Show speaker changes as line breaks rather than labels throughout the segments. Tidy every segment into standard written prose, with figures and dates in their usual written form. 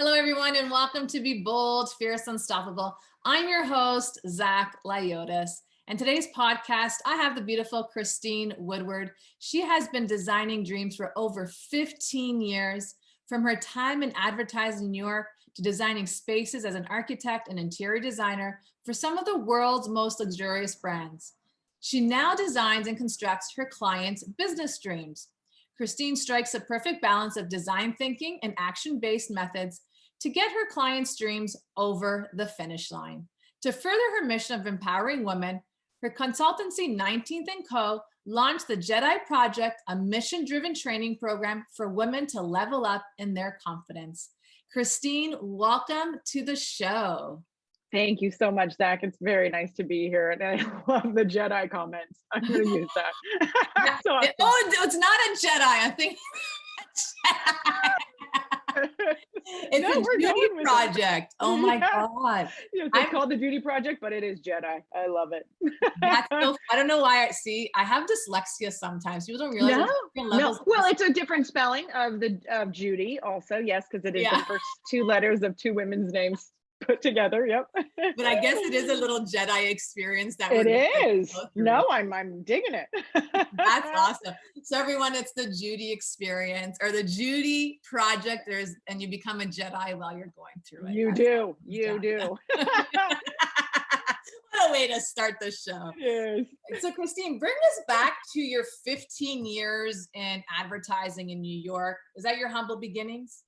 Hello, everyone, and welcome to Be Bold, Fierce, Unstoppable. I'm your host, Zach Lyotis. And today's podcast, I have the beautiful Christine Woodward. She has been designing dreams for over 15 years, from her time in advertising in New York to designing spaces as an architect and interior designer for some of the world's most luxurious brands. She now designs and constructs her clients' business dreams. Christine strikes a perfect balance of design thinking and action-based methods to get her clients' dreams over the finish line. To further her mission of empowering women, her consultancy 19th & Co. launched the Jedi Project, a mission-driven training program for women to level up in their confidence. Christine, welcome to the show.
Thank you so much, Zach. It's very nice to be here. And I love the Jedi comments. I'm going to use that. So awesome.
Oh, it's not a Jedi. I think it's a beauty project. Oh my God.
Yes, it's called the Beauty Project, but it is Jedi. I love it.
That's so, I don't know why. I have dyslexia sometimes. People don't realize.
No. Well, it's a different spelling of Judy also. Yes, because it is the first two letters of two women's names put together. Yep.
But I guess it is a little Jedi experience that
it is. No, I'm digging it.
That's awesome. So everyone, it's the Judy experience or the Judy Project. And you become a Jedi while you're going through it.
You do.
What a way to start the show.
Yes.
So Christine, bring us back to your 15 years in advertising in New York. Is that your humble beginnings?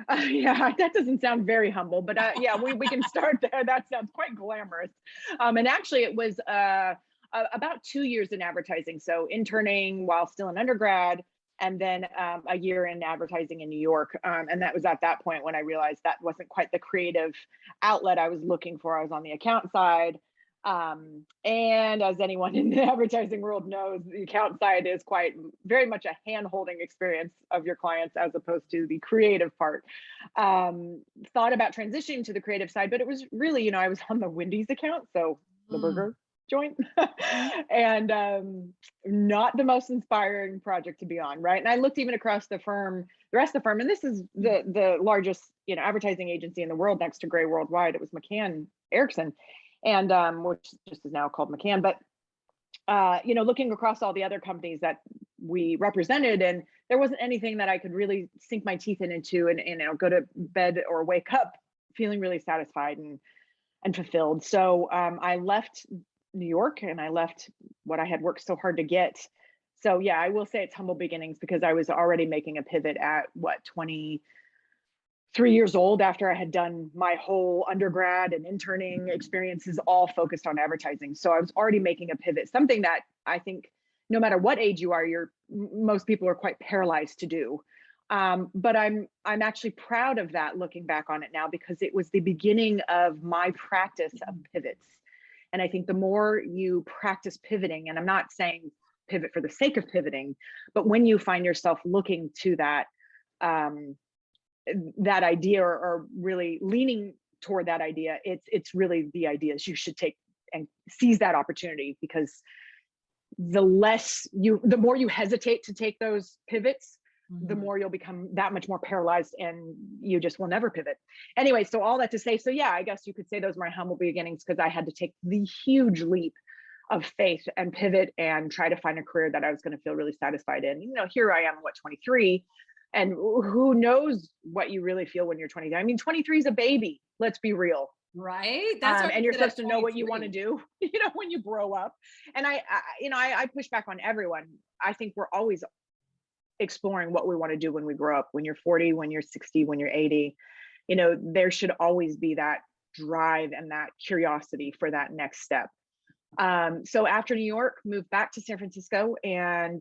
Yeah, that doesn't sound very humble, but yeah, we can start there. That sounds quite glamorous. And actually it was about 2 years in advertising. So interning while still an undergrad, and then a year in advertising in New York. And that was at that point when I realized that wasn't quite the creative outlet I was looking for. I was on the account side. And as anyone in the advertising world knows, the account side is very much a hand-holding experience of your clients as opposed to the creative part. Thought about transitioning to the creative side, but it was really, I was on the Wendy's account, so the burger joint, and not the most inspiring project to be on, right? And I looked even across the rest of the firm, and this is the largest, advertising agency in the world next to Gray Worldwide. It was McCann Erickson. And which just is now called McCann, but looking across all the other companies that we represented, and there wasn't anything that I could really sink my teeth into and go to bed or wake up feeling really satisfied and fulfilled. So I left New York and I left what I had worked so hard to get. So yeah, I will say it's humble beginnings because I was already making a pivot at 23 years old after I had done my whole undergrad and interning experiences all focused on advertising. So I was already making a pivot, something that I think no matter what age you are, most people are quite paralyzed to do. But I'm actually proud of that looking back on it now, because it was the beginning of my practice of pivots. And I think the more you practice pivoting, and I'm not saying pivot for the sake of pivoting, but when you find yourself looking to that idea or really leaning toward that idea, it's really the ideas you should take and seize that opportunity, because the more you hesitate to take those pivots, the more you'll become that much more paralyzed and you just will never pivot. Anyway, so all that to say, so yeah, I guess you could say those were my humble beginnings, because I had to take the huge leap of faith and pivot and try to find a career that I was going to feel really satisfied in. Here I am, 23, and who knows what you really feel when you're 20. I mean, 23 is a baby. Let's be real.
Right. That's
and you're supposed to know what you want to do, when you grow up. And I push back on everyone. I think we're always exploring what we want to do when we grow up. When you're 40, when you're 60, when you're 80, there should always be that drive and that curiosity for that next step. So after New York, moved back to San Francisco and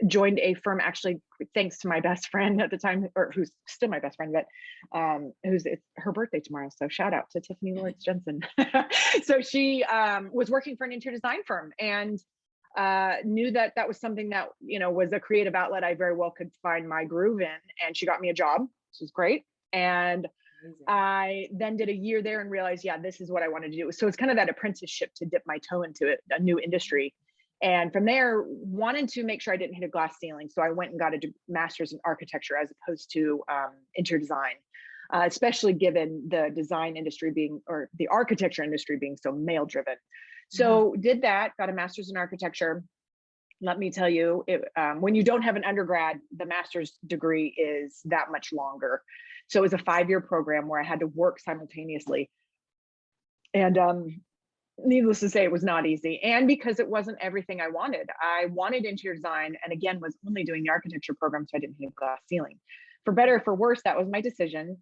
joined a firm, actually, thanks to my best friend at the time, or who's still my best friend, but it's her birthday tomorrow. So shout out to Tiffany Lawrence Jensen. So she was working for an interior design firm and knew that was something that, was a creative outlet I very well could find my groove in. And she got me a job, which was great. And I then did a year there and realized, yeah, this is what I wanted to do. So it's kind of that apprenticeship to dip my toe into it, a new industry. And from there, wanted to make sure I didn't hit a glass ceiling. So I went and got a master's in architecture as opposed to interior design. especially given the design industry being, or the architecture industry being so male driven.
Mhm.
So did that, got a master's in architecture. Let me tell you, when you don't have an undergrad, the master's degree is that much longer. So it was a 5-year program where I had to work simultaneously. And needless to say, it was not easy. And because it wasn't everything I wanted interior design, and again, was only doing the architecture program, so I didn't hit a glass ceiling. For better or for worse, that was my decision.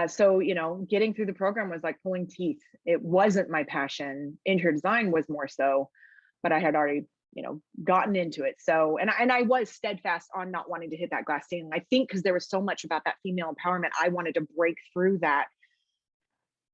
So, getting through the program was like pulling teeth. It wasn't my passion. Interior design was more so, but I had already, gotten into it. So, and I was steadfast on not wanting to hit that glass ceiling. I think because there was so much about that female empowerment, I wanted to break through that.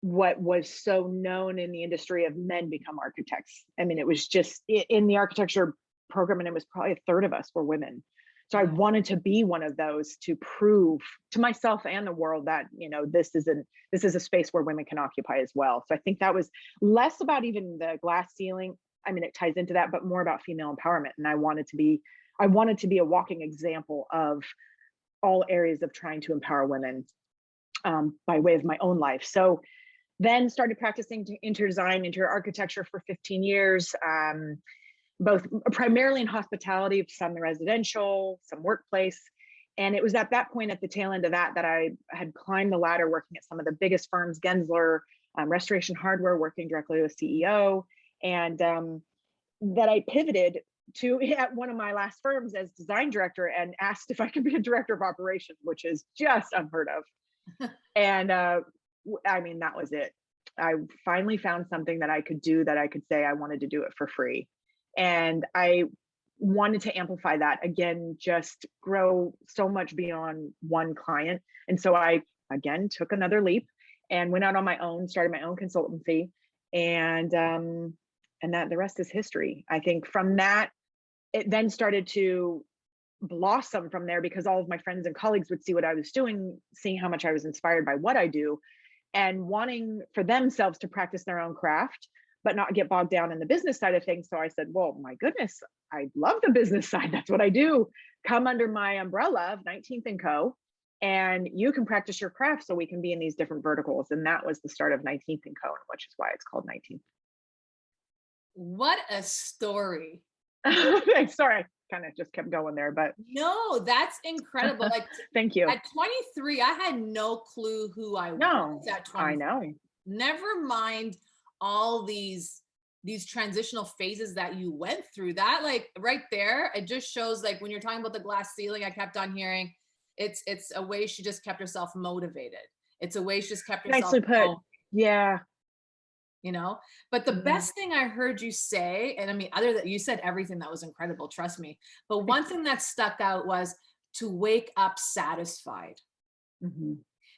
What was so known in the industry of men become architects. I mean, it was just in the architecture program, and it was probably a third of us were women. So I wanted to be one of those to prove to myself and the world that, this is a space where women can occupy as well. So I think that was less about even the glass ceiling. I mean, it ties into that, but more about female empowerment. And I wanted to be a walking example of all areas of trying to empower women by way of my own life. So then started practicing interior design, interior architecture for 15 years, both primarily in hospitality, some residential, some workplace. And it was at that point, at the tail end of that I had climbed the ladder working at some of the biggest firms, Gensler, Restoration Hardware, working directly with CEO. And that I pivoted to at one of my last firms as design director and asked if I could be a director of operations, which is just unheard of. And I mean, that was it. I finally found something that I could do, that I could say I wanted to do it for free. And I wanted to amplify that again, just grow so much beyond one client. And so I, again, took another leap and went out on my own, started my own consultancy. And that the rest is history. I think from that, it then started to blossom from there, because all of my friends and colleagues would see what I was doing, seeing how much I was inspired by what I do, and wanting for themselves to practice their own craft, but not get bogged down in the business side of things. So I said, well, my goodness, I love the business side. That's what I do. Come under my umbrella of 19th and Co. And you can practice your craft so we can be in these different verticals. And that was the start of 19th and Co., which is why it's called 19th.
What a story.
Sorry, I kind of just kept going there, but
no, that's incredible. Like,
thank you.
At 23, I had no clue who I was at 23.
I know.
Never mind all these transitional phases that you went through. That, like, right there, it just shows, like, when you're talking about the glass ceiling, I kept on hearing it's a way she just kept herself motivated. It's a way she just kept herself
nicely put. Yeah.
But the best thing I heard you say, and I mean, other than you said everything that was incredible, trust me, but one thing that stuck out was to wake up satisfied.
Mm-hmm.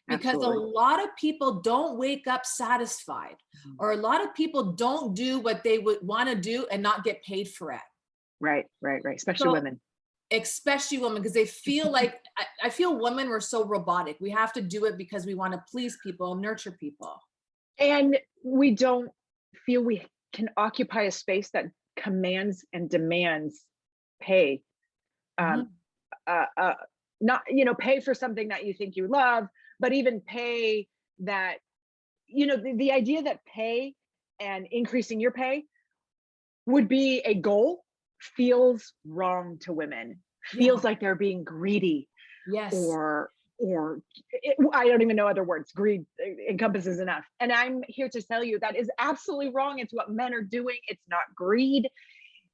Because
Absolutely.
a lot of people don't wake up satisfied, or a lot of people don't do what they would want to do and not get paid for it.
Right. Especially women.
Especially women, because they feel like, I feel women were so robotic. We have to do it because we want to please people and nurture people. And
we don't feel we can occupy a space that commands and demands pay. Not, pay for something that you think you love, but even pay that, the idea that pay and increasing your pay would be a goal feels wrong to women. Feels like they're being greedy.
Yes.
Or I don't even know other words. Greed encompasses enough. And I'm here to tell you that is absolutely wrong. It's what men are doing. It's not greed.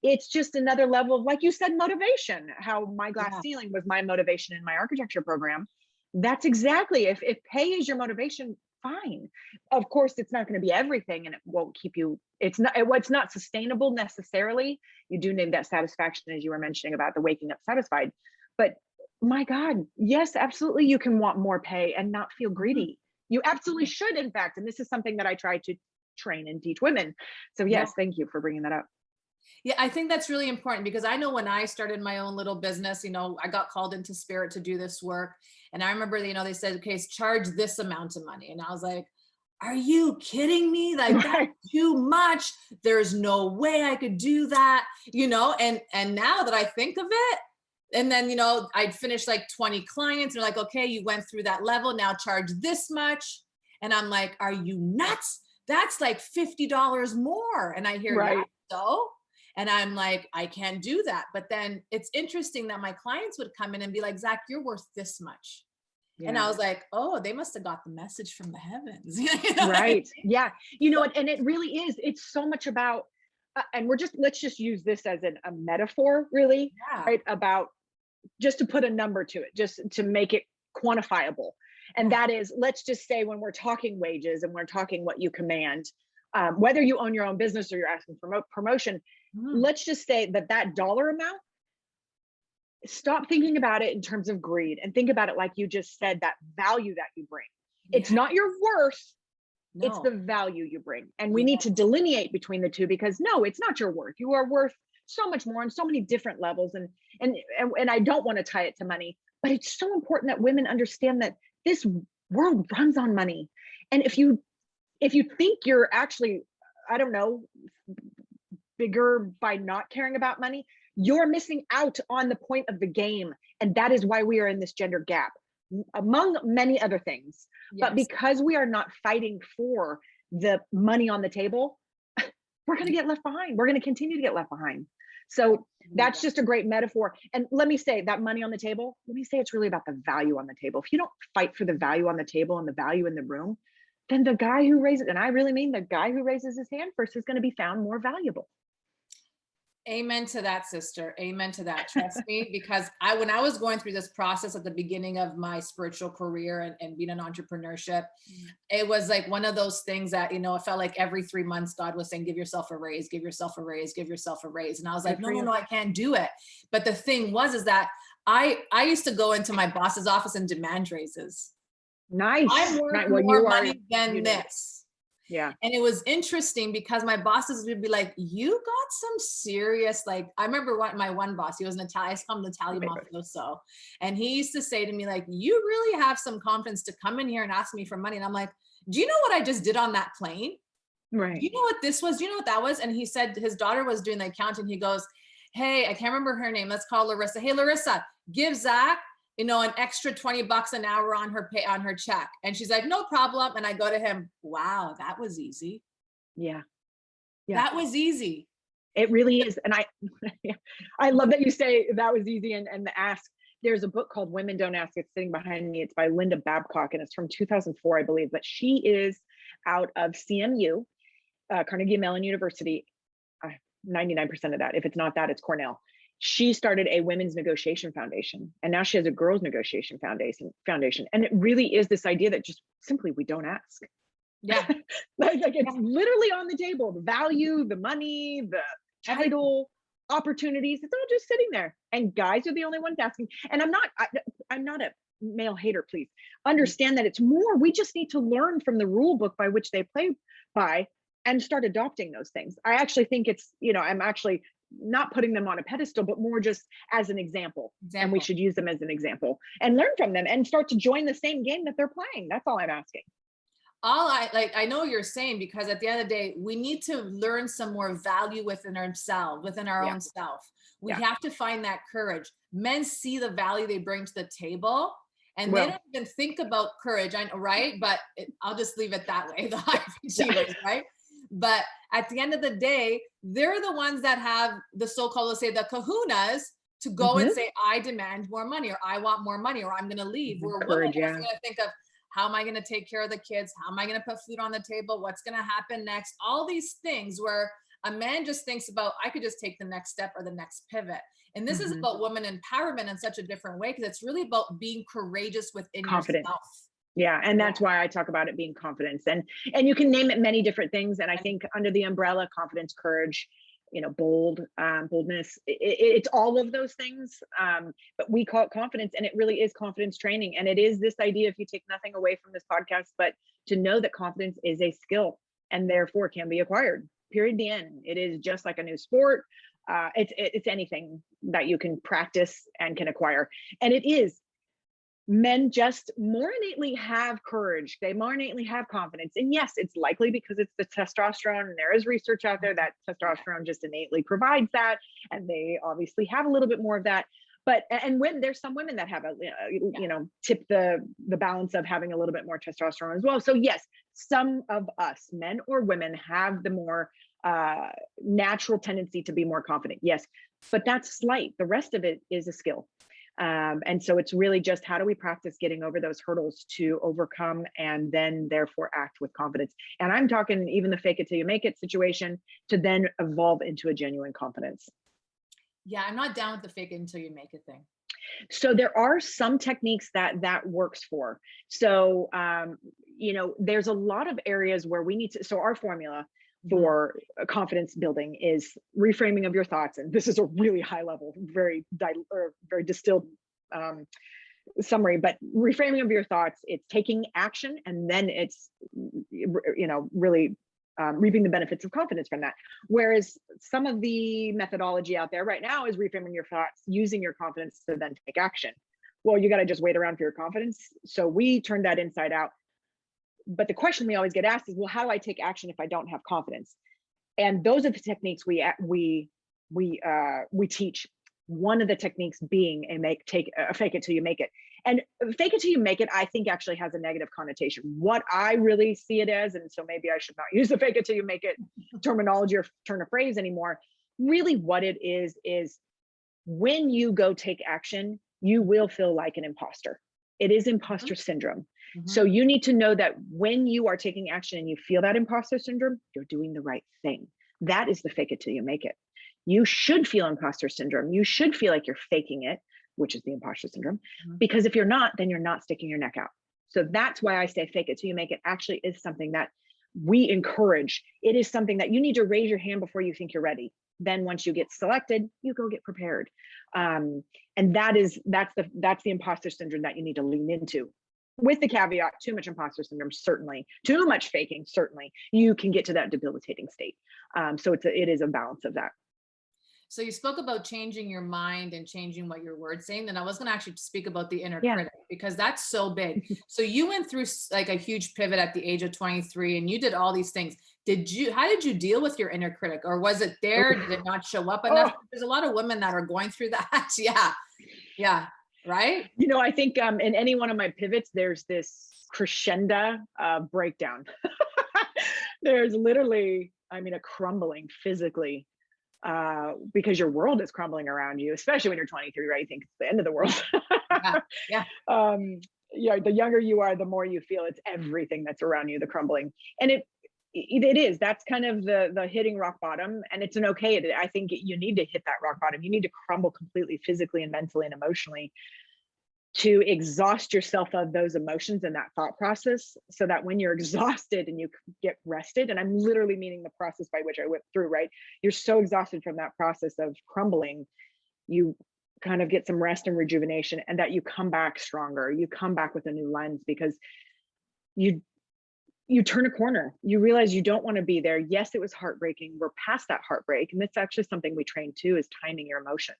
It's just another level of, like you said, motivation. How my glass ceiling was my motivation in my architecture program. That's exactly, if pay is your motivation, fine. Of course, it's not going to be everything, and it won't keep you, it's not sustainable necessarily. You do need that satisfaction, as you were mentioning about the waking up satisfied. But my God, yes, absolutely. You can want more pay and not feel greedy. You absolutely should, in fact. And this is something that I try to train and teach women. So yes, thank you for bringing that up.
Yeah, I think that's really important, because I know when I started my own little business, I got called into spirit to do this work. And I remember, they said, okay, charge this amount of money. And I was like, are you kidding me? Like, that's too much. There's no way I could do that, and now that I think of it, And then, I'd finish like 20 clients. They're like, okay, you went through that level. Now charge this much. And I'm like, are you nuts? That's like $50 more. And I hear, yeah,
Right.
so. And I'm like, I can't do that. But then it's interesting that my clients would come in and be like, Zach, you're worth this much. And I
Yeah.
was like, oh, they must have got the message from the heavens.
Right. Yeah. And it really is. It's so much about, and let's just use this as a metaphor, really,
Yeah.
right? About just to put a number to it, just to make it quantifiable. And that is, let's just say when we're talking wages and we're talking what you command, whether you own your own business or you're asking for promotion, let's just say that dollar amount, stop thinking about it in terms of greed and think about it like you just said, that value that you bring. It's not your worth, it's the value you bring. And we need to delineate between the two, because no, it's not your worth. You are worth so much more on so many different levels. And I don't want to tie it to money, but it's so important that women understand that this world runs on money. And if you think you're actually, I don't know, bigger by not caring about money, you're missing out on the point of the game. And that is why we are in this gender gap, among many other things. But because we are not fighting for the money on the table, we're going to get left behind. We're going to continue to get left behind. So that's just a great metaphor. And let me say that money on the table, let me say it's really about the value on the table. If you don't fight for the value on the table and the value in the room, then the guy who raises, and I really mean the guy who raises his hand first, is going to be found more valuable.
Amen to that, sister. Amen to that. Trust me, because when I was going through this process at the beginning of my spiritual career and being an entrepreneurship, it was like one of those things that, it felt like every 3 months, God was saying, give yourself a raise, give yourself a raise, give yourself a raise. And I was like, no, I can't do it. But the thing is that I used to go into my boss's office and demand raises.
Nice.
I'm worth more money than this.
Yeah.
And it was interesting because my bosses would be like, you got some serious, like, I remember my one boss, he was an Italian, I call him Italian mafioso. And he used to say to me, like, you really have some confidence to come in here and ask me for money. And I'm like, do you know what I just did on that plane?
Right.
Do you know what this was? Do you know what that was? And he said his daughter was doing the accounting. He goes, hey, I can't remember her name. Let's call Larissa. Hey, Larissa, give Zach an extra $20 an hour on her check. And she's like, no problem. And I go to him, wow, that was easy.
Yeah.
That was easy.
It really is. And I love that you say that was easy and the ask. There's a book called Women Don't Ask. It's sitting behind me. It's by Linda Babcock, and it's from 2004, I believe. But she is out of CMU, Carnegie Mellon University. 99% of that. If it's not that, it's Cornell. She started a women's negotiation foundation, and now she has a girls negotiation foundation. And it really is this idea that just simply we don't ask.
Yeah.
like it's literally on the table, the value, the money, the title, opportunities, it's all just sitting there. And guys are the only ones asking. And I'm not a male hater, please. Understand that it's more, we just need to learn from the rule book by which they play by and start adopting those things. I actually think it's, I'm actually not putting them on a pedestal, but more just as an example. And we should use them as an example and learn from them and start to join the same game that they're playing. That's all I'm asking.
I know what you're saying, because at the end of the day, we need to learn some more value within ourselves, within our own self. We have to find that courage. Men see the value they bring to the table, and they don't even think about courage, right? But I'll just leave it that way, the high achievers, right? But at the end of the day, they're the ones that have the so-called, let's say, the kahunas to go and say, I demand more money, or I want more money, or I'm going to leave. We're women going to think of, how am I going to take care of the kids? How am I going to put food on the table? What's going to happen next? All these things where a man just thinks about, I could just take the next step or the next pivot. And this is about women empowerment in such a different way, because it's really about being courageous within yourself.
Yeah. And that's why I talk about it being confidence, and you can name it many different things. And I think under the umbrella, confidence, courage, boldness, it's all of those things. But we call it confidence, and it really is confidence training. And it is this idea, if you take nothing away from this podcast, but to know that confidence is a skill and therefore can be acquired, period, the end. It is just like a new sport. It's anything that you can practice and can acquire. And it is, men just more innately have courage. They more innately have confidence. And yes, it's likely because it's the testosterone, and there is research out there that testosterone just innately provides that. And they obviously have a little bit more of that. But, and when there's some women that have a, tip the balance of having a little bit more testosterone as well. So yes, some of us, men or women, have the more natural tendency to be more confident. Yes, but that's slight. The rest of it is a skill. And so it's really just, how do we practice getting over those hurdles to overcome and then therefore act with confidence? And I'm talking even the fake it till you make it situation to then evolve into a genuine confidence.
Yeah, I'm not down with the fake it until you make it thing.
So there are some techniques that works for. So, there's a lot of areas where we need to, so our formula for confidence building is reframing of your thoughts. And this is a really high level, very distilled summary, but reframing of your thoughts, it's taking action, and then it's, really reaping the benefits of confidence from that. Whereas some of the methodology out there right now is reframing your thoughts, using your confidence to then take action. Well, you got to just wait around for your confidence. So we turned that inside out. But the question we always get asked is, well, how do I take action if I don't have confidence? And those are the techniques we teach. One of the techniques being a fake it till you make it. And fake it till you make it, I think, actually has a negative connotation. What I really see it as, and so maybe I should not use the fake it till you make it terminology or turn of phrase anymore. Really what it is when you go take action, you will feel like an imposter. It is imposter syndrome. So you need to know that when you are taking action and you feel that imposter syndrome, you're doing the right thing. That is the fake it till you make it. You should feel imposter syndrome. You should feel like you're faking it, which is the imposter syndrome, because if you're not, then you're not sticking your neck out. So that's why I say fake it till you make it actually is something that we encourage. It is something that you need to raise your hand before you think you're ready. Then once you get selected, you go get prepared. And that's the imposter syndrome that you need to lean into. With the caveat, too much imposter syndrome, certainly, too much faking, certainly, you can get to that debilitating state. So it is a balance of that.
So you spoke about changing your mind and changing what your word's saying. Then I was going to actually speak about the inner critic, because that's so big. So you went through like a huge pivot at the age of 23 and you did all these things. How did you deal with your inner critic, or was it there? Did it not show up enough? There's a lot of women that are going through that. Yeah. Right.
I think in any one of my pivots, there's this crescendo breakdown. There's literally, a crumbling physically, because your world is crumbling around you, especially when you're 23, right? You think it's the end of the world.
Yeah.
The younger you are, the more you feel it's everything that's around you, the crumbling. And it is, that's kind of the hitting rock bottom. And it's I think you need to hit that rock bottom. You need to crumble completely physically and mentally and emotionally to exhaust yourself of those emotions and that thought process, so that when you're exhausted and you get rested, and I'm literally meaning the process by which I went through, right? You're so exhausted from that process of crumbling, you kind of get some rest and rejuvenation, and that you come back stronger. You come back with a new lens, because you turn a corner. You realize you don't want to be there. Yes, it was heartbreaking. We're past that heartbreak. And that's actually something we train too, is timing your emotions.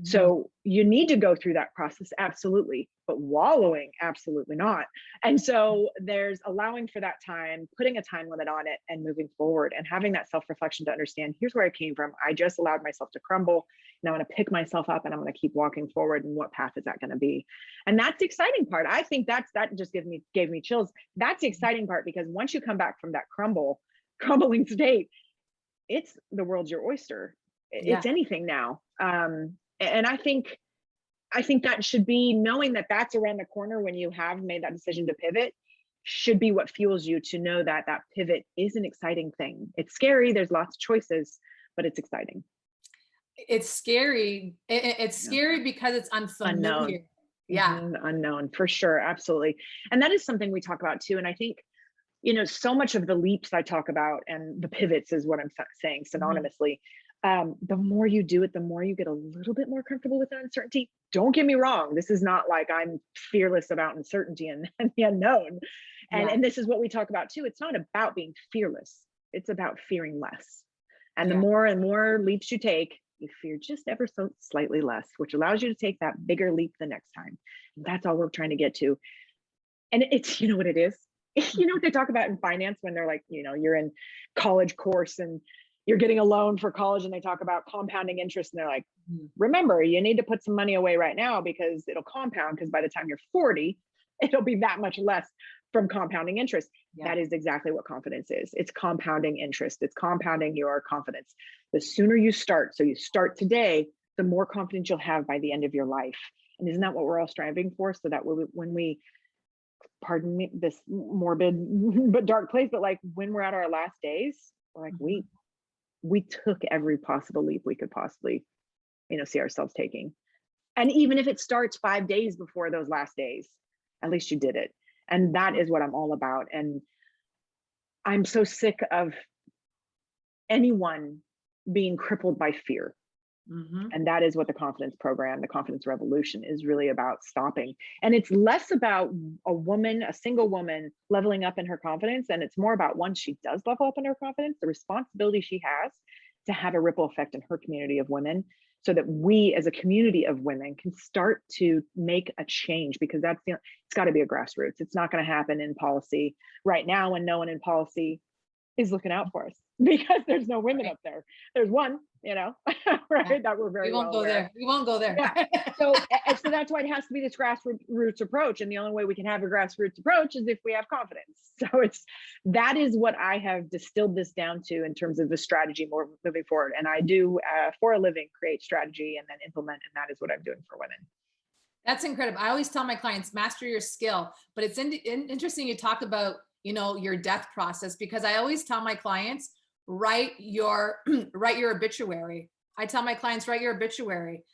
So you need to go through that process, absolutely, but wallowing, absolutely not. And so there's allowing for that time, putting a time limit on it, and moving forward, and having that self-reflection to understand, here's where I came from. I just allowed myself to crumble. Now I'm going to pick myself up and I'm going to keep walking forward. And what path is that going to be? And that's the exciting part. I think that just gave me chills. That's the exciting part, because once you come back from that crumbling state, it's the world's your oyster. It's anything now. And I think that should be, knowing that that's around the corner when you have made that decision to pivot, should be what fuels you to know that that pivot is an exciting thing. It's scary. There's lots of choices, but it's exciting.
It's scary. It's scary because it's unfamiliar.
Unknown, for sure. Absolutely. And that is something we talk about too. And I think, so much of the leaps I talk about, and the pivots is what I'm saying synonymously. The more you do it, the more you get a little bit more comfortable with the uncertainty. Don't get me wrong. This is not like I'm fearless about uncertainty and the unknown. And this is what we talk about too. It's not about being fearless. It's about fearing less. And the more and more leaps you take, you fear just ever so slightly less, which allows you to take that bigger leap the next time. And that's all we're trying to get to. And it's, you know what it is? You know what they talk about in finance when they're like, you're in college course and you're getting a loan for college and they talk about compounding interest and they're like,
Mhm.
remember, you need to put some money away right now because it'll compound, because by the time you're 40, it'll be that much less from compounding interest.
Yeah.
That is exactly what confidence is. It's compounding interest. It's compounding your confidence. The sooner you start, so you start today, the more confidence you'll have by the end of your life. And isn't that what we're all striving for? So that when we, pardon me, this morbid but dark place, but like when we're at our last days, we're like,
Mhm.
we took every possible leap we could possibly, see ourselves taking. And even if it starts 5 days before those last days, at least you did it. And that is what I'm all about. And I'm so sick of anyone being crippled by fear.
Mhm.
And that is what the confidence program, the confidence revolution, is really about stopping. And it's less about a single woman leveling up in her confidence. And it's more about, once she does level up in her confidence, the responsibility she has to have a ripple effect in her community of women, so that we as a community of women can start to make a change. Because it's got to be a grassroots. It's not going to happen in policy right now when no one in policy is looking out for us, because there's no women
Right.
up there. There's one, right,
Yeah.
that we're
We
very
won't
well
go
aware of.
there. We won't go there.
Yeah. So that's why it has to be this grassroots approach. And the only way we can have a grassroots approach is if we have confidence. So that is what I have distilled this down to in terms of the strategy more moving forward. And I do, for a living, create strategy and then implement. And that is what I'm doing for women.
That's incredible. I always tell my clients, master your skill. But it's interesting you talk about, your death process, because I always tell my clients, write your write your obituary. I tell my clients, write your obituary.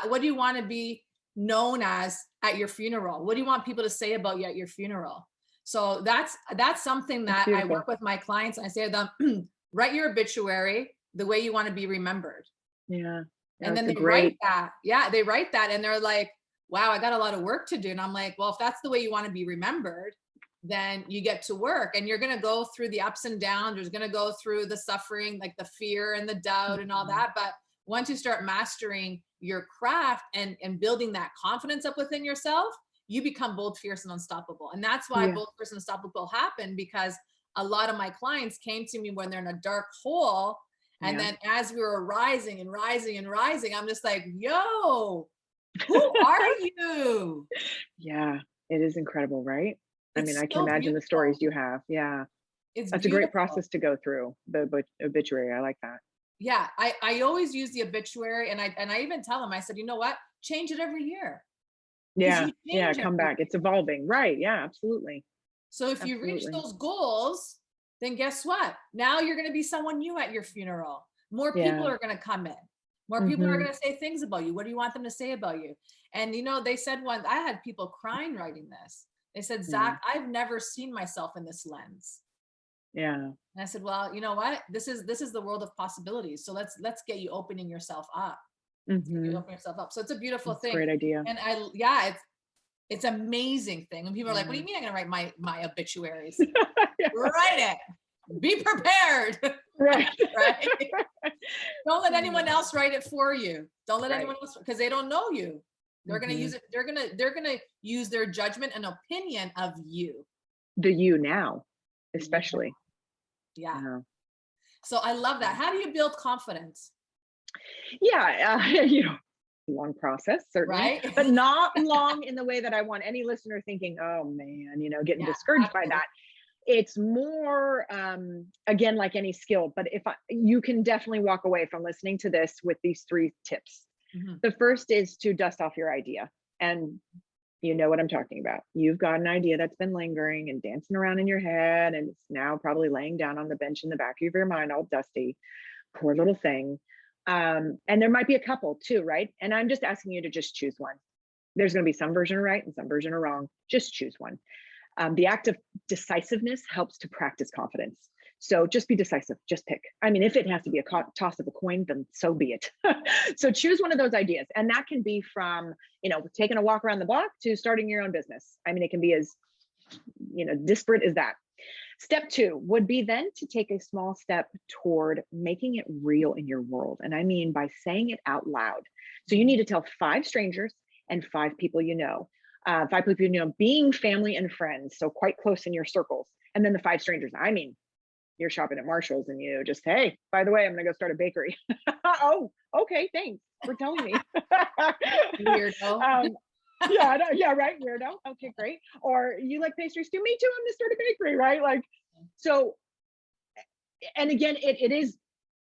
What do you want to be known as at your funeral? What do you want people to say about you at your funeral? So that's something
That's
that I
beautiful.
work with my clients. And I say to them, write your obituary the way you want to be remembered.
Yeah.
And then
That's a
they write
great,
that. Yeah, they write that and they're like, wow, I got a lot of work to do. And I'm like, well, if that's the way you want to be remembered, then you get to work, and you're going to go through the ups and downs. There's going to go through the suffering, like the fear and the doubt and all that. But once you start mastering your craft and building that confidence up within yourself, you become bold, fierce, and unstoppable. And that's why
yeah,
bold, fierce, and unstoppable happened, because a lot of my clients came to me when they're in a dark hole. And
yeah.
then as we were rising and rising and rising, I'm just like, yo, who are you?
Yeah, it is incredible, right? I mean,
It's
I can
so
imagine the stories
beautiful.
you have. Yeah.
It's
That's a great
beautiful.
process to go through, the obituary. I like that.
Yeah, I always use the obituary, and I even tell them, I said, you know what? Change it every year, because
Yeah,
you
yeah,
change
come
every
back.
year.
It's evolving. Right. Yeah, absolutely.
So if you reach
Absolutely.
those goals, then guess what? Now you're going to be someone new at your funeral. More people
Yeah.
are going to come in. More people are
Hmm.
going to say things about you. What do you want them to say about you? And they said one, I had people crying writing this. They said,
Yeah.
Zach, I've never seen myself in this lens.
Yeah.
And I said, well, you know what? This is the world of possibilities. So let's get you opening yourself up. You
Hmm.
open yourself up. So it's a beautiful
That's a
thing.
great idea.
And yeah, it's amazing thing. And people are like, what do
Yeah.
you mean I'm gonna write my obituaries? Write it. Be prepared.
Right.
Right? Don't let anyone else write it for you. Don't let
Right.
anyone else, because they don't know you. They're gonna
Hmm.
use it, they're gonna use their judgment and opinion of you.
The you now,
Yeah.
especially.
Yeah.
Yeah.
So I love that.
Yeah.
How do you build confidence?
Yeah. Long process, certainly,
Right?
but not long in the way that I want any listener thinking, oh man, getting
Yeah,
discouraged by
absolutely.
that. It's more, again, like any skill, but you can definitely walk away from listening to this with these 3 tips.
Mhm.
The first is to dust off your idea. And you know what I'm talking about. You've got an idea that's been lingering and dancing around in your head, and it's now probably laying down on the bench in the back of your mind, all dusty. Poor little thing. And there might be a couple too, right? And I'm just asking you to just choose one. There's going to be some version of right and some version of wrong. Just choose one. The act of decisiveness helps to practice confidence. So just be decisive, just pick. I mean, if it has to be a toss of a coin, then so be it. So choose one of those ideas. And that can be from, taking a walk around the block to starting your own business. I mean, it can be as, disparate as that. Step 2 would be then to take a small step toward making it real in your world. And I mean by saying it out loud. So you need to tell 5 strangers and 5 people you know. 5 people you know, being family and friends, so quite close in your circles. And then the 5 strangers. I mean, you're shopping at Marshall's and you just, hey, by the way, I'm gonna go start a bakery. Oh, okay, thanks for telling me.
Weirdo.
Yeah, yeah, right, weirdo. Okay, great. Or you like pastries too? Me too. I'm gonna start a bakery, right? Like, so, and again, it is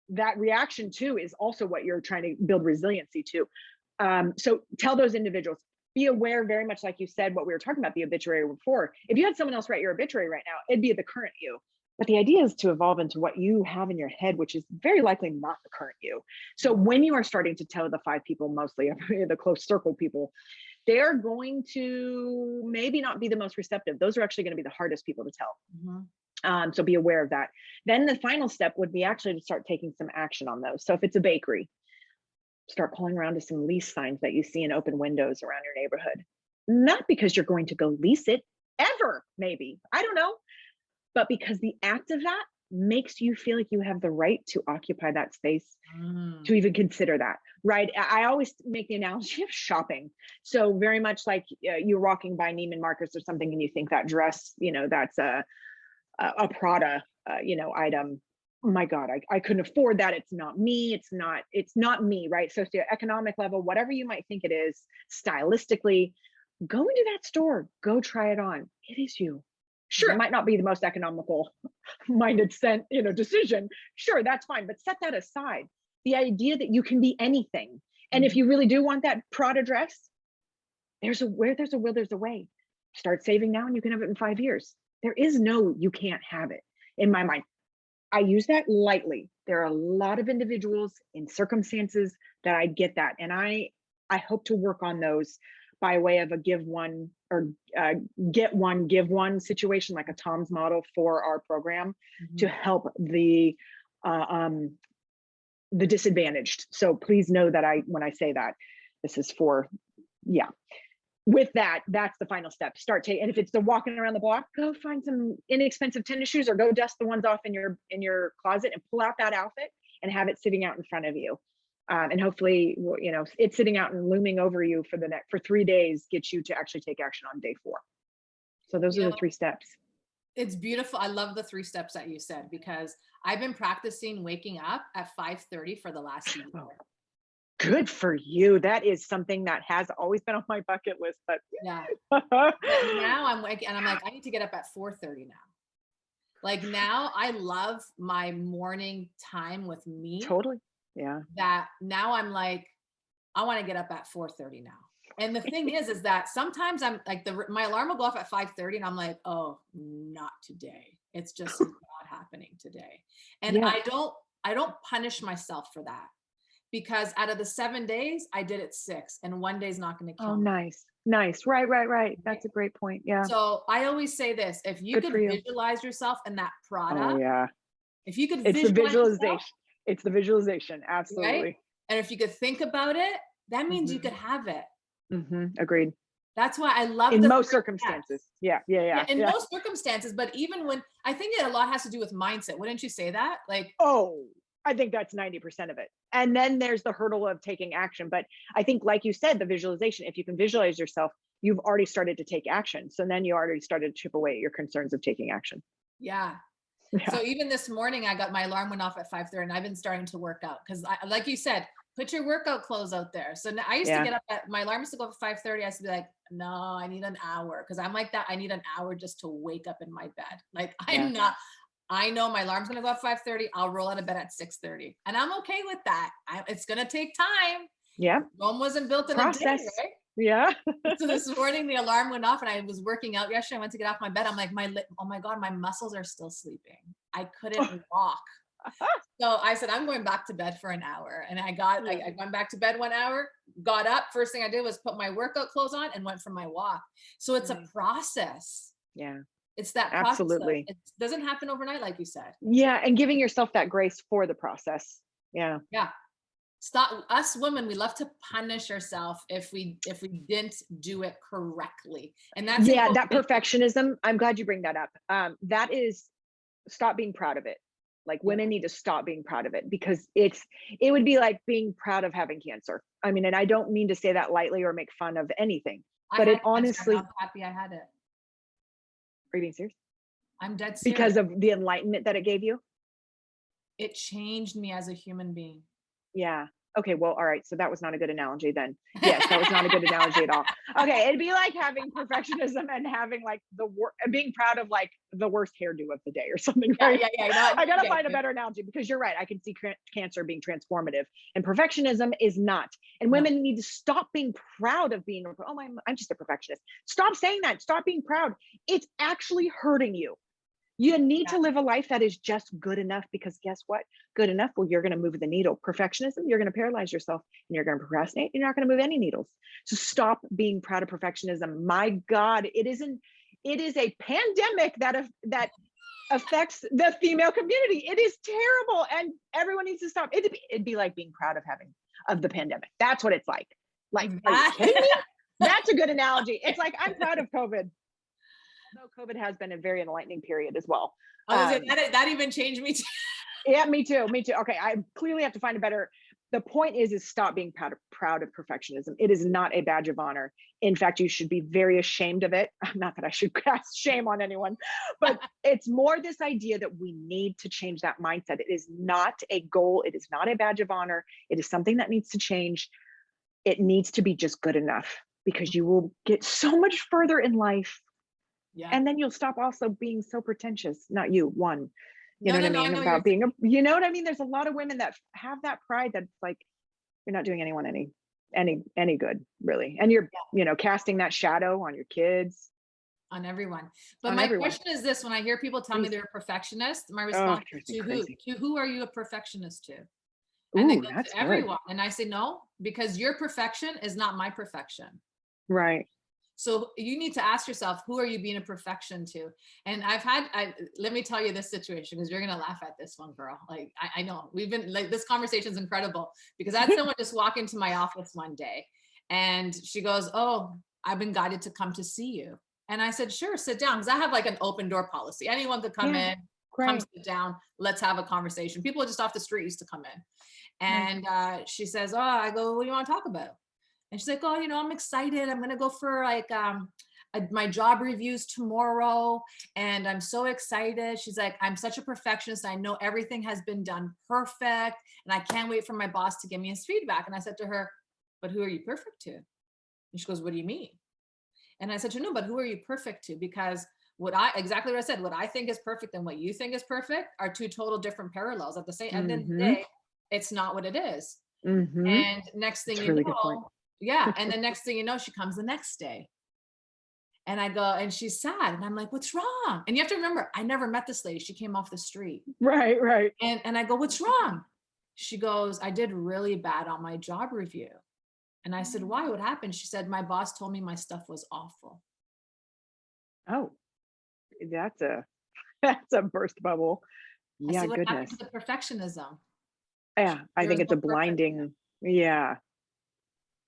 that reaction too is also what you're trying to build resiliency to. So tell those individuals, be aware, very much like you said, what we were talking about the obituary before. If you had someone else write your obituary right now, it'd be the current you. But the idea is to evolve into what you have in your head, which is very likely not the current you. So when you are starting to tell the 5 people, mostly the close circle people, they're going to maybe not be the most receptive. Those are actually going to be the hardest people to tell.
Mm-hmm.
So be aware of that. Then the final step would be actually to start taking some action on those. So if it's a bakery, start calling around to some lease signs that you see in open windows around your neighborhood. Not because you're going to go lease it ever, maybe, I don't know, but because the act of that makes you feel like you have the right to occupy that space, to even consider that, right? I always make the analogy of shopping. So very much like you're walking by Neiman Marcus or something and you think that dress, that's a Prada, item. Oh my God, I couldn't afford that. It's not me. It's not me, right? Socioeconomic level, whatever you might think it is, stylistically, go into that store, go try it on. It is you. Sure, it might not be the most economical minded decision. Sure, that's fine, but set that aside. The idea that you can be anything. And if you really do want that Prada dress, there's a will, there's a way. Start saving now and you can have it in 5 years. There is no, you can't have it in my mind. I use that lightly. There are a lot of individuals in circumstances that I get that. And I hope to work on those by way of a give one or get one, give one situation, like a Tom's model for our program to help the disadvantaged. So please know that when I say that, this is for, yeah. With that, that's the final step. Start taking, and if it's the walking around the block, go find some inexpensive tennis shoes or go dust the ones off in your closet and pull out that outfit and have it sitting out in front of you. And hopefully, it's sitting out and looming over you for 3 days gets you to actually take action on day 4. So those are the 3 steps.
It's beautiful. I love the 3 steps that you said, because I've been practicing waking up at 5:30 for the last year.
Oh. Good for you. That is something that has always been on my bucket list, but
yeah. But now I'm like, I need to get up at 4:30 now. Like now I love my morning time with me.
Totally. Yeah.
That now I'm like, I want to get up at 4:30 now. And the thing is that sometimes I'm like, my alarm will go off at 5:30 and I'm like, oh, not today. It's just not happening today. And
yeah.
I don't punish myself for that. Because out of the 7 days, I did it 6, and 1 day is not going to kill me.
Nice. Right. That's a great point. Yeah.
So I always say this: if you could visualize yourself in that product, if you could,
it's the visualization. It's the visualization. Absolutely.
Right? And if you could think about it, that means you could have it.
Agreed.
That's why I love
in most circumstances. Yeah.
In most circumstances, but even when I think a lot has to do with mindset. Wouldn't you say that? Like,
I think that's 90% of it. And then there's the hurdle of taking action. But I think, like you said, the visualization, if you can visualize yourself, you've already started to take action. So then you already started to chip away at your concerns of taking action.
Yeah. So even this morning, my alarm went off at 5:30 and I've been starting to work out because like you said, put your workout clothes out there. So now I used to get up my alarm used to go up at 5:30. I used to be like, no, I need an hour. Cause I'm like that. I need an hour just to wake up in my bed. Like I know my alarm's going to go at 5:30. I'll roll out of bed at 6:30 and I'm okay with that. It's going to take time.
Yeah.
Rome wasn't built in a day, right?
Yeah.
So this morning the alarm went off and I was working out yesterday. I went to get off my bed. I'm like, oh my God, my muscles are still sleeping. I couldn't walk. So I said, I'm going back to bed for an hour. And I went back to bed 1 hour, got up. First thing I did was put my workout clothes on and went for my walk. So it's a process.
Yeah.
It's that process.
Absolutely.
It doesn't happen overnight, like you said.
Yeah. And giving yourself that grace for the process. Yeah.
Yeah. Stop. Us women, we love to punish ourselves if we didn't do it correctly. And that's
that perfectionism. I'm glad you bring that up. That is, stop being proud of it. Like women need to stop being proud of it because it would be like being proud of having cancer. I mean, and I don't mean to say that lightly or make fun of anything, but it honestly,
I'm happy I had it.
Are you being serious?
I'm dead serious.
because of the enlightenment that it gave you?
It changed me as a human being.
Yeah. Okay. Well, all right. So that was not a good analogy then. Yes, that was not a good analogy at all. Okay. It'd be like having perfectionism and having like being proud of like the worst hairdo of the day or something,
Yeah,
right?
yeah, yeah. No,
I got to
yeah,
find a better analogy because you're right. I can see cancer being transformative and perfectionism is not. And
no.
women need to stop being proud of being, oh, I'm just a perfectionist. Stop saying that. Stop being proud. It's actually hurting you. You need
Yeah.
to live a life that is just good enough because guess what? Good enough, well, you're going to move the needle. Perfectionism, you're going to paralyze yourself and you're going to procrastinate. You're not going to move any needles. So stop being proud of perfectionism. My God, it is a pandemic that affects the female community. It is terrible. And everyone needs to stop. It'd be like being proud of the pandemic. That's what it's like. Like, are you kidding me? That's a good analogy. It's like, I'm proud of COVID. Although COVID has been a very enlightening period as well.
That even changed me too.
Yeah, me too. Me too. Okay, I clearly have to find a better. The point is stop being proud of perfectionism. It is not a badge of honor. In fact, you should be very ashamed of it. Not that I should cast shame on anyone, but it's more this idea that we need to change that mindset. It is not a goal. It is not a badge of honor. It is something that needs to change. It needs to be just good enough because you will get so much further in life.
Yeah.
And then you'll stop also being so pretentious. Not you, one. You
No,
know
no,
what I
no,
mean? About being you know what I mean? There's a lot of women that have that pride that's like, you're not doing anyone any good, really. And you're, casting that shadow on your kids.
On everyone. But
On
my
everyone.
question is this: when I hear people tell me
Please.
they're a perfectionist, my
Oh,
response
drives
is
me crazy.
to who are you a perfectionist to? And they
Ooh,
go
that's
to
good.
everyone. And I say, no, because your perfection is not my perfection.
Right.
So you need to ask yourself, who are you being a perfection to? And let me tell you this situation, because you're going to laugh at this one, girl. Like, I know we've been like, this conversation is incredible because I had someone just walk into my office one day and she goes, oh, I've been guided to come to see you. And I said, sure, sit down. Cause I have like an open door policy. Anyone could come in, come sit down. Let's have a conversation. People just off the street used to come in. And she says, oh, I go, what do you want to talk about? And she's like, oh, I'm excited. I'm going to go for like my job reviews tomorrow. And I'm so excited. She's like, I'm such a perfectionist. I know everything has been done perfect. And I can't wait for my boss to give me his feedback. And I said to her, but who are you perfect to? And she goes, what do you mean? And I said to her, no, but who are you perfect to? Because exactly what I said, what I think is perfect and what you think is perfect are two total different parallels. At the end of the day, it's not what it is. And next thing you know, yeah. And the next thing you know, she comes the next day. And I go, and she's sad. And I'm like, what's wrong? And you have to remember, I never met this lady. She came off the street.
Right.
And I go, what's wrong? She goes, I did really bad on my job review. And I said, why? What happened? She said, my boss told me my stuff was awful.
Oh, that's a burst bubble.
I
Yeah,
said, what
goodness.
happened to the perfectionism?
Yeah, I think it's a blinding. Yeah.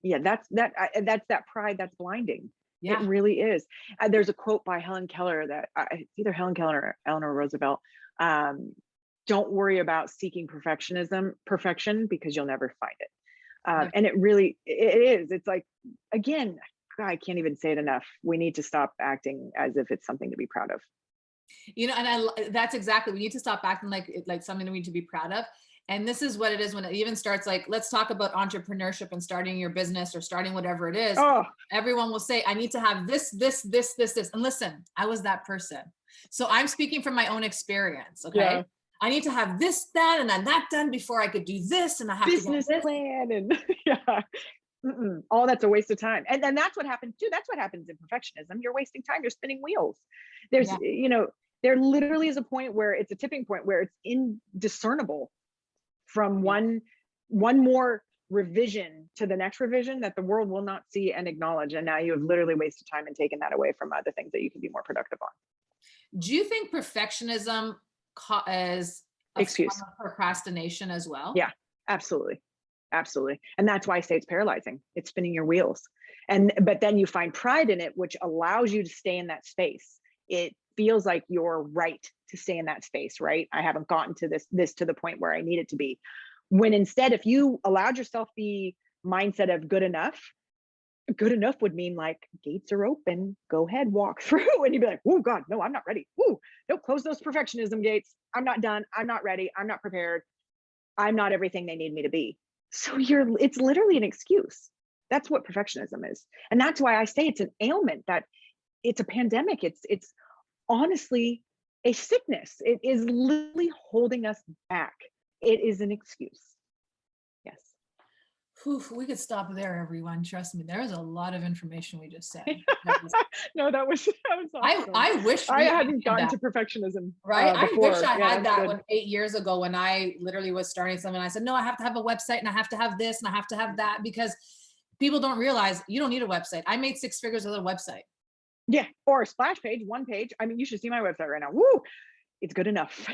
Yeah, that's that pride that's blinding.
Yeah.
It really is. There's a quote by Helen Keller that it's either Helen Keller or Eleanor Roosevelt. Don't worry about seeking perfection because you'll never find it. And it really, it is. It's like, again, I can't even say it enough. We need to stop acting as if it's something to be proud of.
And that's exactly, we need to stop acting like something that we need to be proud of. And this is what it is when it even starts, like, let's talk about entrepreneurship and starting your business or starting whatever it is.
Oh.
Everyone will say, I need to have this. And listen, I was that person. So I'm speaking from my own experience. Okay. Yeah. I need to have this done and then that done before I could do this. And I have
business
to get this
plan and yeah. All that's a waste of time. And then that's what happens too. That's what happens in perfectionism. You're wasting time. You're spinning wheels. There's, there literally is a point where it's a tipping point where it's indiscernible from one more revision to the next revision that the world will not see and acknowledge. And now you have literally wasted time and taken that away from other things that you can be more productive on.
Do you think perfectionism is a form of procrastination as well?
Yeah, absolutely. Absolutely. And that's why I say it's paralyzing. It's spinning your wheels. But then you find pride in it, which allows you to stay in that space. It feels like you're right to stay in that space, right? I haven't gotten to this to the point where I need it to be. When instead, if you allowed yourself the mindset of good enough, Good enough would mean like gates are open, go ahead, walk through. And you'd be like, oh God, no, I'm not ready. Ooh, nope, close those perfectionism gates. I'm not done. I'm not ready. I'm not prepared. I'm not everything they need me to be. So it's literally an excuse. That's what perfectionism is. And that's why I say it's an ailment, that it's a pandemic. It's honestly a sickness. It is literally holding us back. It is an excuse. Yes.
Whew, we could stop there, everyone. Trust me, there was a lot of information we just said.
No, that was awesome.
I wish
I
we
hadn't
had
gotten
that.
to perfectionism
Right. I wish
before.
I
Yeah,
had
that's
that
good.
8 years ago when I literally was starting something. I said, no, I have to have a website and I have to have this and I have to have that, because people don't realize you don't need a website. I made 6 figures with a website.
Yeah, or a splash page, one page. I mean, you should see my website right now. Woo, it's good enough.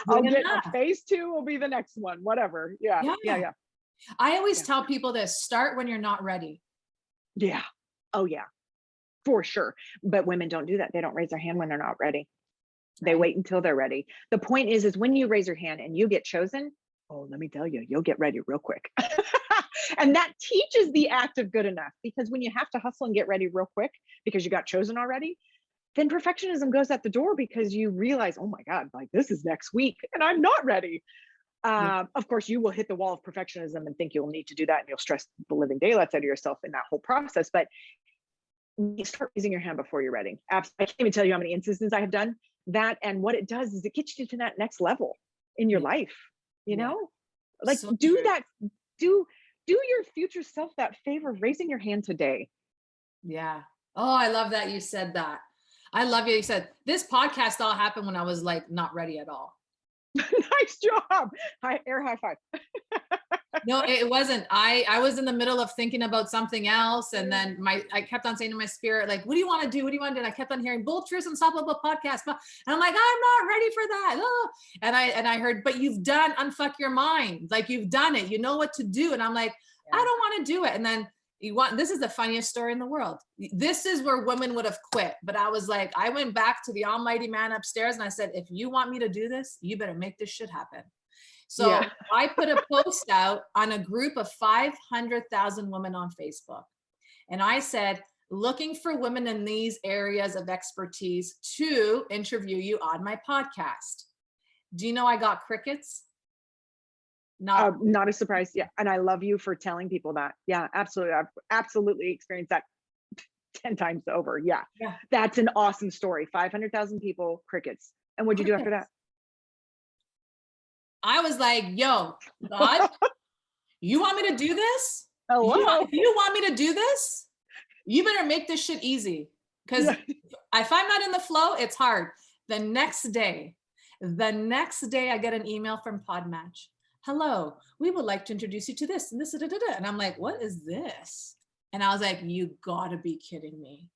I'll
Good
get
enough.
phase 2 will be the next one. Whatever. Yeah,
Yeah.
yeah.
I always
Yeah.
tell people this: start when you're not ready.
Yeah. Oh yeah, for sure. But women don't do that. They don't raise their hand when they're not ready. They
Right.
wait until they're ready. The point is when you raise your hand and you get chosen, oh, let me tell you, you'll get ready real quick. And that teaches the act of good enough, because when you have to hustle and get ready real quick because you got chosen already, then perfectionism goes at the door, because you realize, oh my God, like this is next week and I'm not ready.
Yeah.
Of course, you will hit the wall of perfectionism and think you'll need to do that, and you'll stress the living daylights out of yourself in that whole process. But you start raising your hand before you're ready. I can't even tell you how many instances I have done that. And what it does is it gets you to that next level in your
Yeah.
life,
Yeah.
like
So
do
true.
that, do your future self that favor of raising your hand today.
Yeah. Oh, I love that you said that. I love you said this podcast all happened when I was like not ready at all.
Nice job. Air high five.
No, it wasn't. I was in the middle of thinking about something else, and then I kept on saying to my spirit, like, what do you want to do? What do you want to do? And I kept on hearing Bold Truths and Unstoppable podcast. And I'm like, I'm not ready for that. Oh. And I heard, but you've done Unfuck Your Mind. Like, you've done it. You know what to do. And I'm like, I don't want to do it. And then this is the funniest story in the world. This is where women would have quit. But I was like, I went back to the almighty man upstairs and I said, if you want me to do this, you better make this shit happen. So
Yeah.
I put a post out on a group of 500,000 women on Facebook. And I said, looking for women in these areas of expertise to interview you on my podcast. Do you know I got crickets?
Not a surprise. Yeah. And I love you for telling people that. Yeah, absolutely. I've absolutely experienced that 10 times over. Yeah. That's an awesome story. 500,000 people, crickets. And what'd you do after that?
I was like, yo, God, you want me to do this?
Hello.
If you want me to do this, you better make this shit easy. Because if I'm not in the flow, it's hard. The next day, I get an email from Podmatch. Hello, we would like to introduce you to this and this. And I'm like, what is this? And I was like, you gotta be kidding me.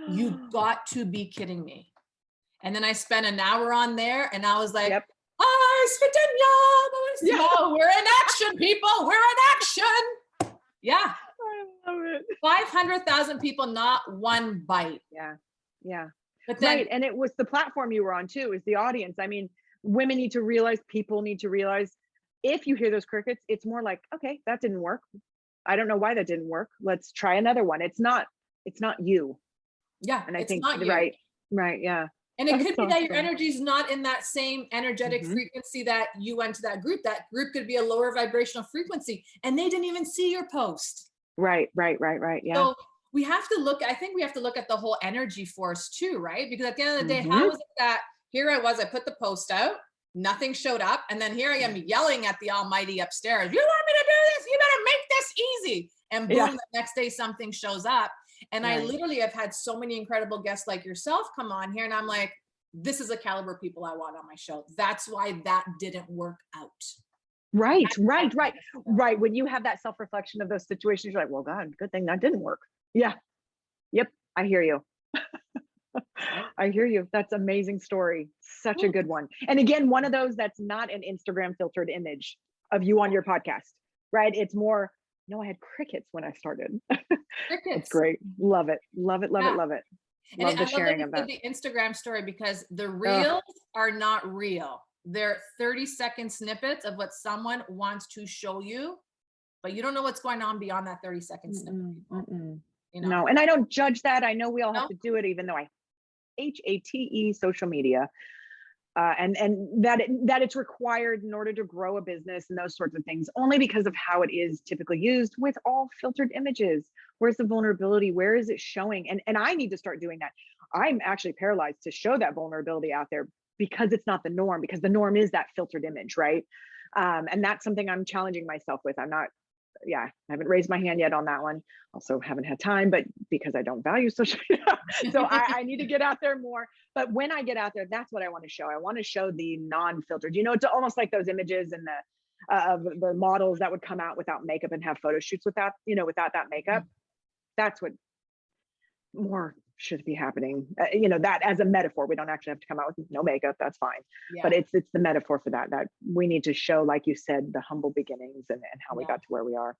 You got to be kidding me. And then I spent an hour on there and I was like, no, we're in action, people. We're in action. Yeah.
I love it.
500,000 people, not one bite.
Yeah. Yeah.
But then,
right. And it was the platform you were on too, is the audience. I mean, women need to realize, people need to realize, if you hear those crickets, it's more like, okay, that didn't work. I don't know why that didn't work. Let's try another one. It's not you.
Yeah.
And I think,
not you.
Right. Yeah.
And it could be that your energy is not in that same energetic frequency that you went to that group. That group could be a lower vibrational frequency and they didn't even see your post.
Right. Yeah.
So we have to look at the whole energy force too, right? Because at the end of the day, how is it that here I was, I put the post out, nothing showed up. And then here I am yelling at the almighty upstairs, you want me to do this? You better make this easy. And boom, the next day something shows up. And I literally have had so many incredible guests like yourself come on here. And I'm like, this is the caliber of people I want on my show. That's why that didn't work out.
Right. When you have that self-reflection of those situations, you're like, well, God, good thing that didn't work. Yeah. Yep. I hear you. I hear you. That's an amazing story. Such a good one. And again, one of those that's not an Instagram filtered image of you on your podcast, right? It's more, no, I had crickets when I started. It's great. Love it. Love it. Love the sharing of that.
The Instagram story, because the reels are not real. They're 30-second snippets of what someone wants to show you, but you don't know what's going on beyond that 30-second snippet. You know?
No, and I don't judge that. I know we all have
No?
to do it, even though I hate social media. And that it's required in order to grow a business and those sorts of things, only because of how it is typically used with all filtered images. Where's the vulnerability? Where is it showing? And I need to start doing that. I'm actually paralyzed to show that vulnerability out there because it's not the norm, because the norm is that filtered image, right? And that's something I'm challenging myself with. I haven't raised my hand yet on that one. Also haven't had time, but because I don't value social media. So I need to get out there more. But when I get out there, that's what I want to show. I want to show the non-filtered, it's almost like those images and the models that would come out without makeup and have photo shoots without that makeup. That's what more should be happening. That as a metaphor. We don't actually have to come out with no makeup. That's fine. Yeah. But it's the metaphor for that we need to show, like you said, the humble beginnings and how we got to where we are.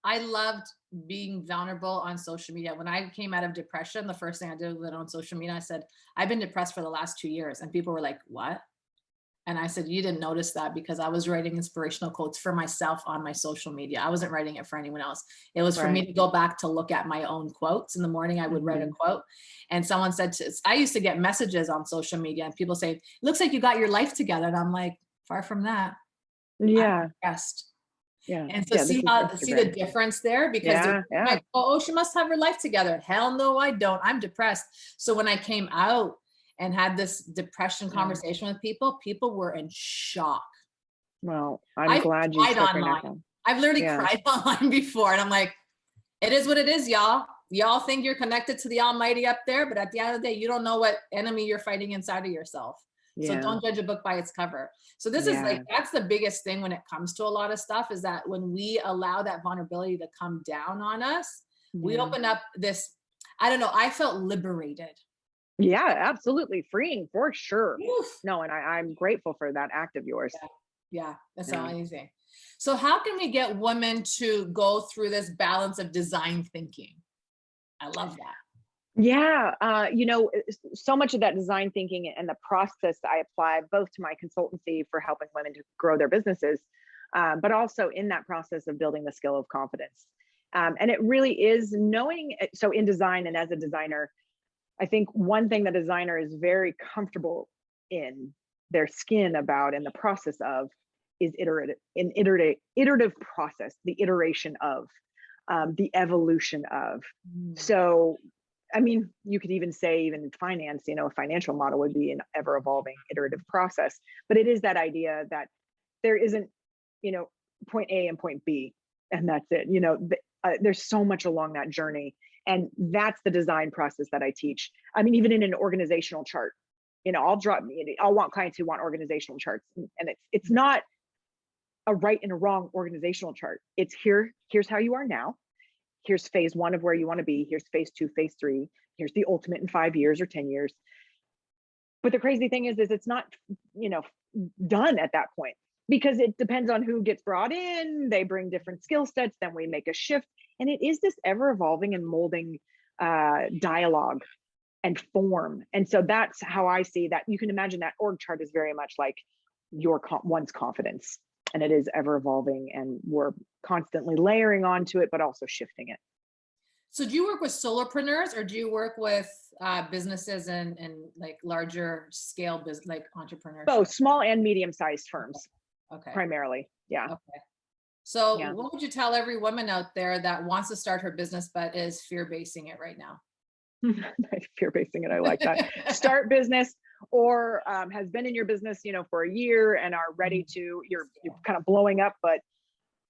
I loved being vulnerable on social media. When I came out of depression, the first thing I did was on social media. I said, I've been depressed for the last 2 years. And people were like, what? And I said, you didn't notice that, because I was writing inspirational quotes for myself on my social media. I wasn't writing it for anyone else. It was for me to go back to look at my own quotes. In the morning, I would write a quote. And someone said, I used to get messages on social media and people say, it looks like you got your life together. And I'm like, far from that.
Yeah.
I'm depressed.
Yeah.
And so see the difference there, because they're like, oh, she must have her life together. Hell no, I don't. I'm depressed. So when I came out and had this depression conversation with people were in shock.
Well, I'm glad you spoke
online. I've literally cried online before, and I'm like, it is what it is, y'all. Y'all think you're connected to the Almighty up there, but at the end of the day, you don't know what enemy you're fighting inside of yourself. So don't judge a book by its cover. So this is that's the biggest thing when it comes to a lot of stuff, is that when we allow that vulnerability to come down on us, we open up this, I don't know, I felt liberated.
Yeah, absolutely. Freeing for sure. Oof. No, and I'm grateful for that act of yours.
Yeah, that's amazing. So how can we get women to go through this balance of design thinking? I love that.
Yeah. So much of that design thinking and the process I apply both to my consultancy for helping women to grow their businesses, but also in that process of building the skill of confidence. And it really is knowing. So in design and as a designer, I think one thing the designer is very comfortable in their skin about and the process of is iterative process, the iteration of, the evolution of. So, I mean, you could even say, even in finance, a financial model would be an ever evolving iterative process, but it is that idea that there isn't, point A and point B, and that's it. There's so much along that journey. And that's the design process that I teach. I mean, even in an organizational chart, I'll want clients who want organizational charts, and it's not a right and a wrong organizational chart. It's here's how you are now. Here's phase 1 of where you want to be. Here's phase 2, phase 3. Here's the ultimate in 5 years or 10 years. But the crazy thing is it's not, done at that point, because it depends on who gets brought in. They bring different skill sets. Then we make a shift. And it is this ever evolving and molding dialogue and form. And so that's how I see that. You can imagine that org chart is very much like one's confidence, and it is ever evolving, and we're constantly layering onto it, but also shifting it.
So do you work with solopreneurs, or do you work with businesses and like larger scale business, like entrepreneurs?
Both small and medium-sized firms. Okay. Primarily. Yeah.
Okay. So what would you tell every woman out there that wants to start her business but is fear-basing it right now?
Fear-basing it. I like that. Start business, or has been in your business, for a year and are ready to, you're kind of blowing up, but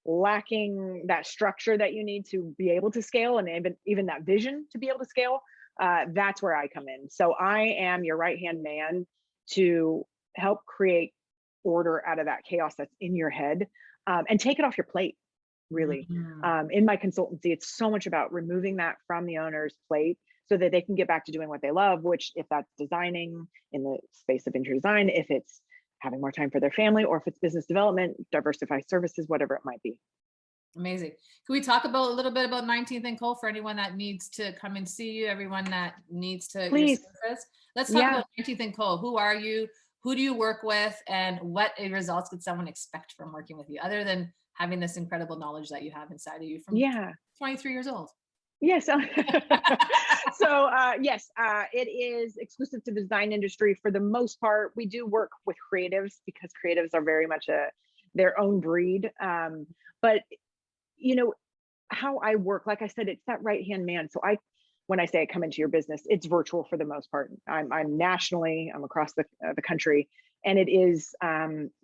lacking that structure that you need to be able to scale, and even that vision to be able to scale. That's where I come in. So I am your right-hand man to help create order out of that chaos that's in your head, and take it off your plate, really. In my consultancy, it's so much about removing that from the owner's plate so that they can get back to doing what they love, which, if that's designing in the space of interior design, if it's having more time for their family, or if it's business development, diversify services, whatever it might be.
Amazing. Can we talk a little bit about 19th and Co. for anyone that needs to come and see you, everyone that needs to?
Please.
Let's talk about 19th and Co. Who are you? Who do you work with? And what results could someone expect from working with you, other than having this incredible knowledge that you have inside of you from
Yeah.
23 years old.
Yes. Yes, it is exclusive to the design industry for the most part. We do work with creatives because creatives are very much their own breed. But you know, how I work, like I said, it's that right hand man. So when I say I come into your business, it's virtual for the most part. I'm nationally, I'm across the country, and it is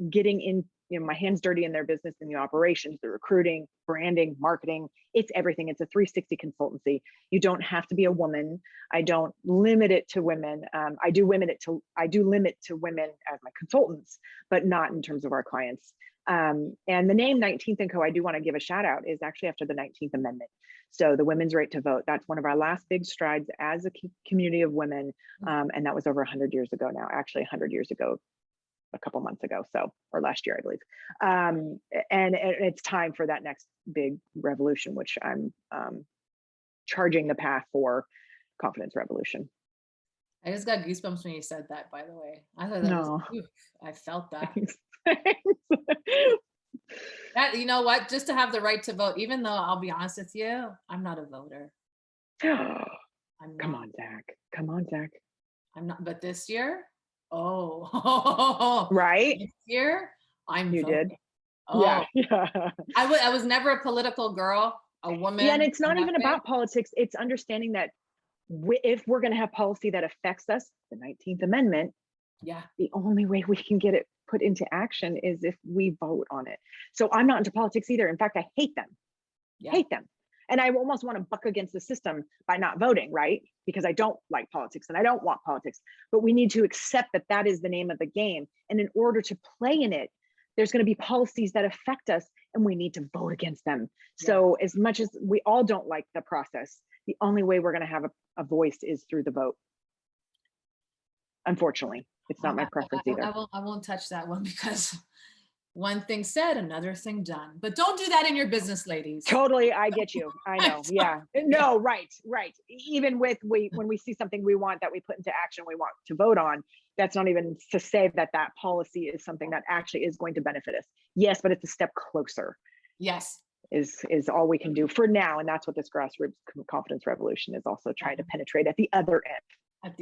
getting in, my hands dirty in their business, in the operations, the recruiting, branding, marketing. It's everything. It's a 360 consultancy. You don't have to be a woman. I don't limit it to women. I do limit to women as my consultants, but not in terms of our clients. And the name 19th and Co, I do want to give a shout out, is actually after the 19th Amendment. So the women's right to vote, that's one of our last big strides as a community of women. And that was over 100 years ago now, actually 100 years ago, a couple months ago, or last year, I believe. And it's time for that next big revolution, which I'm charging the path for, confidence revolution.
I just got goosebumps when you said that, by the way. I thought that
No.
was, I felt that.
Thanks.
That, you know what, just to have the right to vote, even though I'll be honest with you, I'm not a voter. I'm
Come
not.
on, Zach. Come on, Zach.
I'm not, but this year, oh,
Right?
this year, I'm
You
voting.
did.
Oh,
Yeah.
I was never a political girl, a woman.
Yeah, and it's not even
nothing.
about politics. It's understanding that if we're going to have policy that affects us, the 19th Amendment,
Yeah.
the only way we can get it put into action is if we vote on it. So I'm not into politics either. In fact, I hate them.
Yeah.
Hate them. And I almost want to buck against the system by not voting, right? Because I don't like politics and I don't want politics. But we need to accept that that is the name of the game. And in order to play in it, there's going to be policies that affect us and we need to vote against them.
Yeah.
So as much as we all don't like the process, the only way we're going to have a voice is through the vote. Unfortunately, it's not my preference either.
I won't touch that one because one thing said, another thing done. But don't do that in your business, ladies.
Totally, I get you. I know. Yeah. No, right. Even when we see something we want that we put into action, we want to vote on, that's not even to say that that policy is something that actually is going to benefit us. Yes, but it's a step closer.
Yes.
Is all we can do for now. And that's what this grassroots confidence revolution is also trying to penetrate at the other end.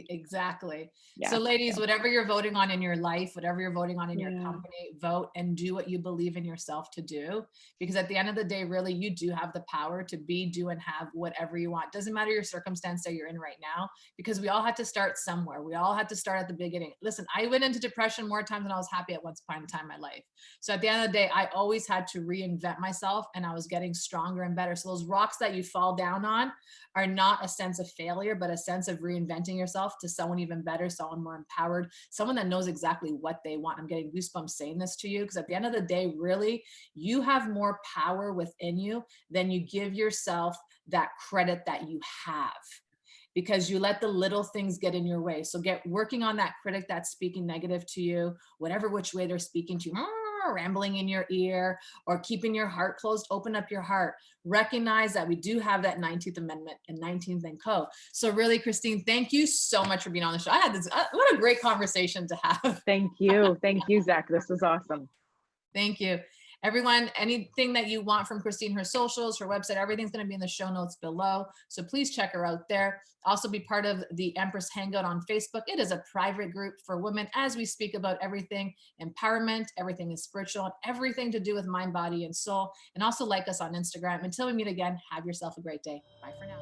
Exactly.
Yeah,
so ladies, whatever you're voting on in your life, whatever you're voting on in your company, vote and do what you believe in yourself to do. Because at the end of the day, really, you do have the power to be, do, and have whatever you want. Doesn't matter your circumstance that you're in right now, because we all had to start somewhere. We all had to start at the beginning. Listen, I went into depression more times than I was happy at one point in time in my life. So at the end of the day, I always had to reinvent myself and I was getting stronger and better. So those rocks that you fall down on are not a sense of failure, but a sense of reinventing yourself to someone even better, someone more empowered, someone that knows exactly what they want. I'm getting goosebumps saying this to you because at the end of the day, really, you have more power within you than you give yourself that credit that you have, because you let the little things get in your way. So get working on that critic that's speaking negative to you, whatever which way they're speaking to you, rambling in your ear or keeping your heart closed. Open up your heart. Recognize that we do have that 19th Amendment and 19th and Co. So really, Christine, thank you so much for being on the show. I had this, what a great conversation to have.
Thank you. Thank you, Zach. This was awesome.
Thank you. Everyone, anything that you want from Christine, her socials, her website, everything's going to be in the show notes below. So please check her out there. Also be part of the Empress Hangout on Facebook. It is a private group for women as we speak about everything empowerment, everything is spiritual, and everything to do with mind, body, and soul. And also like us on Instagram. Until we meet again, have yourself a great day. Bye for now.